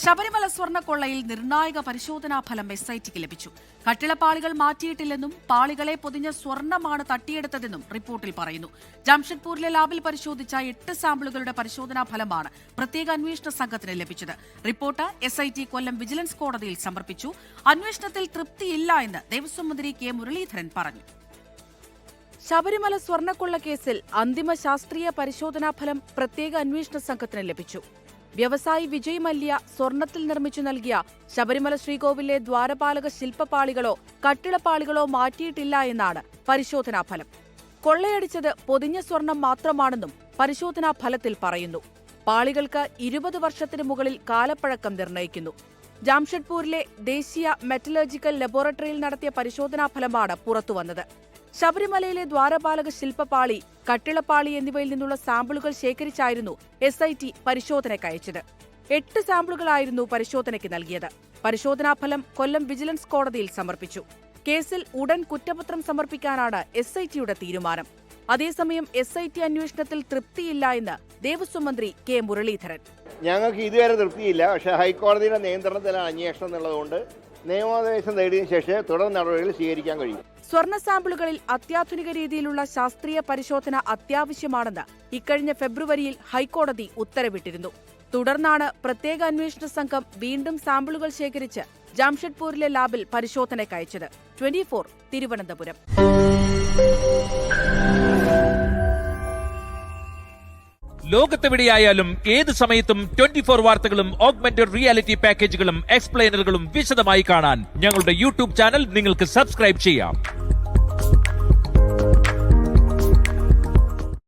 ശബരിമല സ്വർണ്ണക്കൊള്ളയിൽ നിർണായക പരിശോധനാ ഫലം SITക്ക് ലഭിച്ചു. കട്ടിളപ്പാളികൾ മാറ്റിയിട്ടില്ലെന്നും പാളികളെ പൊതിഞ്ഞ സ്വർണ്ണമാണ് തട്ടിയെടുത്തതെന്നും റിപ്പോർട്ടിൽ പറയുന്നു. ജംഷഡ്പൂരിലെ ലാബിൽ പരിശോധിച്ച 8 സാമ്പിളുകളുടെ പരിശോധനാ ഫലമാണ് പ്രത്യേക അന്വേഷണ സംഘത്തിന് ലഭിച്ചത്. റിപ്പോർട്ട് SIT കൊല്ലം വിജിലൻസ് കോടതിയിൽ സമർപ്പിച്ചു. അന്വേഷണത്തിൽ തൃപ്തിയില്ല എന്ന് ദേവസ്വം മന്ത്രി കെ മുരളീധരൻ പറഞ്ഞു. ശബരിമല സ്വർണ്ണക്കൊള്ള കേസിൽ അന്തിമ ശാസ്ത്രീയ പരിശോധനാ ഫലം പ്രത്യേക അന്വേഷണ സംഘത്തിന് ലഭിച്ചു. വ്യവസായി വിജയ് മല്യ സ്വർണത്തിൽ നിർമ്മിച്ചു നൽകിയ ശബരിമല ശ്രീകോവിലെ ദ്വാരപാലക ശില്പപാളികളോ കട്ടിളപ്പാളികളോ മാറ്റിയിട്ടില്ല എന്നാണ് പരിശോധനാ ഫലം. കൊള്ളയടിച്ചത് പൊതിഞ്ഞ സ്വർണം മാത്രമാണെന്നും പരിശോധനാ ഫലത്തിൽ പറയുന്നു. പാളികൾക്ക് 20 വർഷത്തിന് മുകളിൽ കാലപ്പഴക്കം നിർണ്ണയിക്കുന്നു. ജാംഷഡ്പൂരിലെ ദേശീയ മെറ്റലർജിക്കൽ ലബോറട്ടറിയിൽ നടത്തിയ പരിശോധനാ ഫലമാണ് പുറത്തുവന്നത്. ശബരിമലയിലെ ദ്വാരപാലക ശില്പപാളി, കട്ടിളപ്പാളി എന്നിവയിൽ നിന്നുള്ള സാമ്പിളുകൾ ശേഖരിച്ചായിരുന്നു SIT പരിശോധനയ്ക്കയച്ചത്. 8 സാമ്പിളുകളായിരുന്നു പരിശോധനയ്ക്ക് നൽകിയത്. പരിശോധനാഫലം കൊല്ലം വിജിലൻസ് കോടതിയിൽ സമർപ്പിച്ചു. കേസിൽ ഉടൻ കുറ്റപത്രം സമർപ്പിക്കാനാണ് SITയുടെ തീരുമാനം. അതേസമയം SIT അന്വേഷണത്തിൽ തൃപ്തിയില്ല എന്ന് ദേവസ്വം മന്ത്രി കെ മുരളീധരൻ. ഞങ്ങൾക്ക് ഇതുവരെ തൃപ്തിയില്ല. പക്ഷേ ഹൈക്കോടതിയുടെ നിയന്ത്രണത്തിലാണ് അന്വേഷണം എന്നുള്ളതുകൊണ്ട് നിയമോപദേശം നേടിയതിനു ശേഷം തുടർ നടപടികൾ സ്വീകരിക്കാൻ കഴിയും. സ്വർണ്ണ സാമ്പിളുകളിൽ അത്യാധുനിക രീതിയിലുള്ള ശാസ്ത്രീയ പരിശോധന അത്യാവശ്യമാണെന്ന് ഇക്കഴിഞ്ഞ ഫെബ്രുവരിയിൽ ഹൈക്കോടതി ഉത്തരവിട്ടിരുന്നു. തുടർന്നാണ് പ്രത്യേക അന്വേഷണ സംഘം വീണ്ടും സാമ്പിളുകൾ ശേഖരിച്ച് ജാംഷഡ്പൂരിലെ ലാബിൽ പരിശോധനയ്ക്കയച്ചത്. 24 തിരുവനന്തപുരം. ലോകത്തെവിടെയായാലും ഏത് സമയത്തും 24 വാർത്തകളും ഓഗ്മെന്റഡ് റിയാലിറ്റി പാക്കേജുകളും എക്സ്പ്ലെയിനറുകളും വിശദമായി കാണാൻ ഞങ്ങളുടെ YouTube ചാനൽ നിങ്ങൾക്ക് സബ്സ്ക്രൈബ് ചെയ്യാം.